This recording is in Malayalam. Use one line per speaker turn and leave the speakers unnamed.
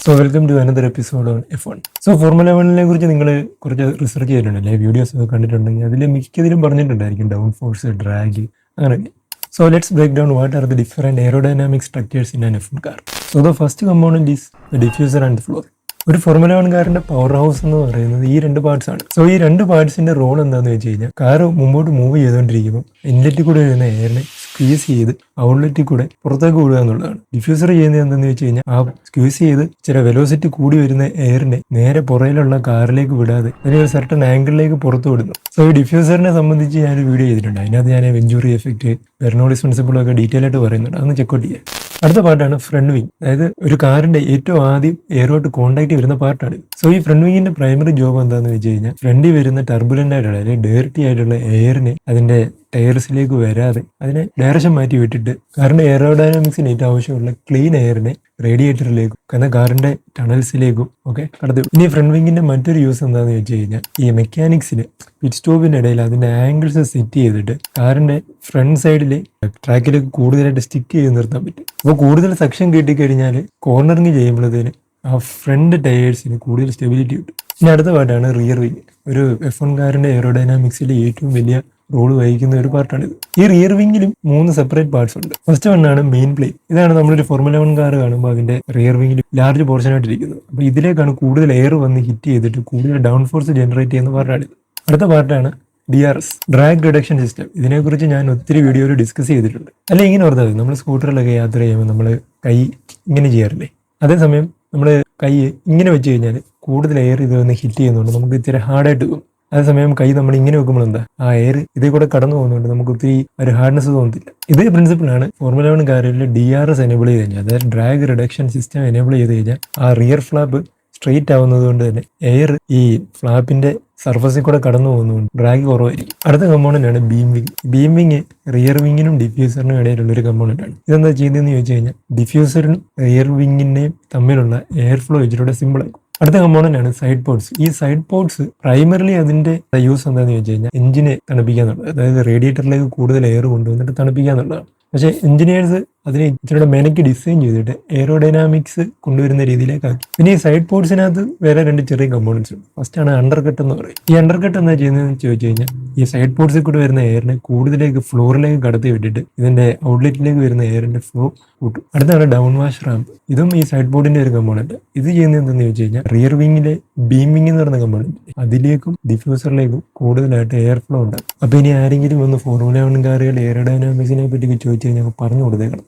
So welcome to another episode on F1. So formula 1നെ കുറിച്ച് നിങ്ങൾ കുറച്ച് റിസർച്ച് ചെയ്തിട്ടുണ്ടല്ലേ, വീഡിയോസ് ഒക്കെ കണ്ടിട്ടുണ്ടെങ്കിൽ അതിൽ മിക്കതിലും പറഞ്ഞിട്ടുണ്ടായിരിക്കും ഡൗൺ ഫോഴ്സ്, ഡ്രാഗ്, അങ്ങനെയൊക്കെ. So let's break down what are the different aerodynamic structures in an F1 car. So the first component is the diffuser and the floor. ഒരു ഫോർമുല 1 കാറിന്റെ പവർ ഹൗസ് എന്ന് പറയുന്നത് ഈ രണ്ട് പാർട്സ് ആണ്. സോ ഈ രണ്ട് പാർട്സിന്റെ റോൾ എന്താണെന്ന് വെച്ച് കഴിഞ്ഞാൽ, കാർ മുമ്പോട്ട് മൂവ് ചെയ്തുകൊണ്ടിരിക്കുമ്പോൾ ഇൻലെറ്റിൽ കൂടെ വരുന്ന എയറിനെ സ്ക്വീസ് ചെയ്ത് ഔട്ട്ലെറ്റിൽ കൂടെ പുറത്തേക്ക് വിടുക എന്നുള്ളതാണ്. ഡിഫ്യൂസർ ചെയ്യുന്നത് എന്താണെന്ന് വെച്ച് കഴിഞ്ഞാൽ, ആ സ്ക്വീസ് ചെയ്ത് ചില വെലോസിറ്റി കൂടി വരുന്ന എയറിനെ നേരെ പുറയിലുള്ള കാറിലേക്ക് വിടാതെ അതിന് ഒരു സർട്ടൺ ആംഗിളിലേക്ക് പുറത്തു വിടുന്നു. സോ ഈ ഡിഫ്യൂസറിനെ സംബന്ധിച്ച് ഞാനൊരു വീഡിയോ ചെയ്തിട്ടുണ്ട്. അതിനകത്ത് ഞാൻ വെഞ്ചൂറി എഫക്റ്റ്, ബെർണോളിസ് പ്രിൻസിപ്പിളൊക്കെ ഡീറ്റെയിൽ ആയിട്ട് പറയുന്നുണ്ട്. അതൊന്ന് ചെക്കൗട്ട് ചെയ്യാം. അടുത്ത പാർട്ടാണ് ഫ്രണ്ട് വിങ്. അതായത് ഒരു കാറിന്റെ ഏറ്റവും ആദ്യം എയറുമായിട്ട് കോൺടാക്ട് വരുന്ന പാർട്ടാണ്. സോ ഈ ഫ്രണ്ട് വിങ്ങിന്റെ പ്രൈമറി ജോബ് എന്താണെന്ന് വെച്ച് കഴിഞ്ഞാൽ, ഫ്രണ്ടിൽ വരുന്ന ടർബുലന്റ് ആയിട്ടുള്ള അല്ലെങ്കിൽ ഡേർട്ടി ആയിട്ടുള്ള എയറിനെ അതിന്റെ ടയർസിലേക്ക് വരാതെ അതിനെ ഡയറക്ഷൻ മാറ്റി വിട്ടിട്ട് കാറിന്റെ എയറോഡൈനാമിക്സിന് ഏറ്റവും ആവശ്യമുള്ള ക്ലീൻ എയറിനെ റേഡിയേറ്ററിലേക്കും എന്നാൽ കാറിന്റെ ടണൽസിലേക്കും ഒക്കെ കടത്തി. ഇനി ഫ്രണ്ട് വിങ്ങിന്റെ മറ്റൊരു യൂസ് എന്താണെന്ന് വെച്ച് കഴിഞ്ഞാൽ, ഈ മെക്കാനിക്സിന് പിറ്റ് സ്റ്റോപ്പിന്റെ ഇടയിൽ അതിന്റെ ആംഗിൾസ് സെറ്റ് ചെയ്തിട്ട് കാറിന്റെ ഫ്രണ്ട് സൈഡിൽ ട്രാക്കിലേക്ക് കൂടുതലായിട്ട് സ്റ്റിക്ക് ചെയ്ത് നിർത്താൻ പറ്റും. അപ്പോൾ കൂടുതൽ സെക്ഷൻ കിട്ടിക്കഴിഞ്ഞാൽ കോർണറിങ് ചെയ്യുമ്പോഴത്തേന് ആ ഫ്രണ്ട് ടയേഴ്സിന് കൂടുതൽ സ്റ്റെബിലിറ്റി കിട്ടും. ഇനി അടുത്ത പാർട്ടാണ് റിയർ വിങ്. ഒരു F1 കാറിന്റെ എയറോഡൈനാമിക്സിലെ ഏറ്റവും വലിയ റോൾ വഹിക്കുന്ന ഒരു പാർട്ടാണിത്. ഈ റിയർ വിങ്ങിലും 3 സെപ്പറേറ്റ് പാർട്സ് ഉണ്ട്. ഫസ്റ്റ് വണ്ണാണ് മെയിൻ പ്ലെയിൻ. ഇതാണ് നമ്മളൊരു ഫോർമുല 1 കാർ കാണുമ്പോൾ അതിന്റെ റിയർ വിങ്ങിൽ ലാർജ് പോർഷൻ ആയിട്ടിരിക്കുന്നത്. അപ്പോൾ ഇതിലേക്കാണ് കൂടുതൽ എയർ വന്ന് ഹിറ്റ് ചെയ്തിട്ട് കൂടുതൽ ഡൗൺ ഫോഴ്സ് ജനറേറ്റ് ചെയ്യുന്ന പാർട്ടാണിത്. അടുത്ത പാർട്ടാണ് DRS, ഡ്രാഗ് റിഡക്ഷൻ സിസ്റ്റം. ഇതിനെക്കുറിച്ച് ഞാൻ ഒത്തിരി വീഡിയോയിൽ ഡിസ്കസ് ചെയ്തിട്ടുണ്ട്. അല്ലെ ഇങ്ങനെ ഓർത്താൽ മതി, നമ്മൾ സ്കൂട്ടറിലൊക്കെ യാത്ര ചെയ്യുമ്പോൾ നമ്മൾ കൈ ഇങ്ങനെ ചെയ്യാറില്ലേ, അതേസമയം നമ്മൾ കൈ ഇങ്ങനെ വെച്ച് കഴിഞ്ഞാൽ കൂടുതൽ എയർ ഇത് വന്ന് ഹിറ്റ് ചെയ്യുന്നുണ്ട്, നമുക്ക് ഇത്തിരി ഹാർഡായിട്ട് തോന്നും. അതേസമയം കൈ നമ്മൾ ഇങ്ങനെ വെക്കുമ്പോൾ എന്താ, ആ എയർ ഇതിൽ കൂടെ കടന്നു പോകുന്നുണ്ട്, നമുക്ക് ഒത്തിരി ഒരു ഹാർഡ്നെസ് തോന്നത്തില്ല. ഇതേ പ്രിൻസിപ്പിളാണ് ഫോർമുല 1 കാറിൽ DRS എനേബിൾ ചെയ്ത് കഴിഞ്ഞാൽ, അതായത് ഡ്രാഗ് റിഡക്ഷൻ സിസ്റ്റം എനേബിൾ ചെയ്ത് കഴിഞ്ഞാൽ ആ റിയർ ഫ്ലാപ്പ് സ്ട്രെയിറ്റ് ആവുന്നത് കൊണ്ട് തന്നെ എയർ ഈ ഫ്ലാപ്പിന്റെ സർഫസിൽ കൂടെ കടന്നു പോകുന്നതുകൊണ്ട് ഡ്രാഗ് കുറവായിരിക്കും. അടുത്ത കമ്പോണന്റ് ആണ് beam wing. Beam wing rear വിങ്ങിനും ഡിഫ്യൂസറിനും ഇടയിലുള്ള ഒരു കമ്പോണന്റ് ആണ്. ഇതെന്താ ചെയ്യുന്നതെന്ന് ചോദിച്ചു കഴിഞ്ഞാൽ, ഡിഫ്യൂസറിനും റിയർ വിങ്ങിന്റെയും തമ്മിലുള്ള എയർ ഫ്ലോ ഇതിലൂടെ സിമ്പിൾ ആക്കും. അടുത്ത കമ്പോണന്റ് ആണ് സൈഡ് പോർട്സ്. ഈ സൈഡ് പോർട്സ് പ്രൈമറിലി അതിന്റെ യൂസ് എന്താണെന്ന് ചോദിച്ചു കഴിഞ്ഞാൽ, എഞ്ചിനെ തണുപ്പിക്കുക എന്നുള്ളത്. അതായത് റേഡിയേറ്ററിലേക്ക് കൂടുതൽ എയർ കൊണ്ടുവന്നിട്ട് തണുപ്പിക്കുക എന്നുള്ളതാണ്. പക്ഷേ എഞ്ചിനീയേഴ്സ് അതിനെ ഇച്ചിരി മെനക്ക് ഡിസൈൻ ചെയ്തിട്ട് എയറോഡൈനാമിക്സ് കൊണ്ടുവരുന്ന രീതിയിലേക്ക് ആക്കി. പിന്നെ ഈ സൈഡ് പോർട്സിനകത്ത് വേറെ 2 ചെറിയ കമ്പോണൻസ് ഉണ്ട്. ഫസ്റ്റ് ആണ് അണ്ടർകട്ട് എന്ന് പറയും. ഈ അണ്ടർകട്ട് എന്താ ചെയ്യുന്നതെന്ന് ചോദിച്ചു കഴിഞ്ഞാൽ, ഈ സൈഡ് പോർട്സിൽ കൂടെ വരുന്ന എയറിനെ കൂടുതലേക്ക് ഫ്ലോറിലേക്ക് കടത്തി വിട്ടിട്ട് ഇതിന്റെ ഔട്ട്ലെറ്റിലേക്ക് വരുന്ന എയറിന്റെ ഫ്ലോ കൂട്ടും. അടുത്താണ് ഡൗൺ വാഷ് റാമ്പ്. ഇതും ഈ സൈഡ് പോർട്ടിന്റെ ഒരു കമ്പോണന്റ്. ഇത് ചെയ്യുന്നത് എന്താണെന്ന് ചോദിച്ചു കഴിഞ്ഞാൽ, റിയർ വിങ്ങിലെ ബീം വിങ് എന്ന് പറയുന്ന കമ്പോണന്റ് അതിലേക്കും ഡിഫ്യൂസറിലേക്കും കൂടുതലായിട്ട് എയർ ഫ്ലോ ഉണ്ടാകും. അപ്പൊ ഇനി ആരെങ്കിലും ഒന്ന് ഫോർമുല 1 കാറുകൾ എയറോഡൈനാമിക്സിനെ പറ്റി ചോദിച്ചു കഴിഞ്ഞാൽ പറഞ്ഞു കൊടുത്തേക്കണം.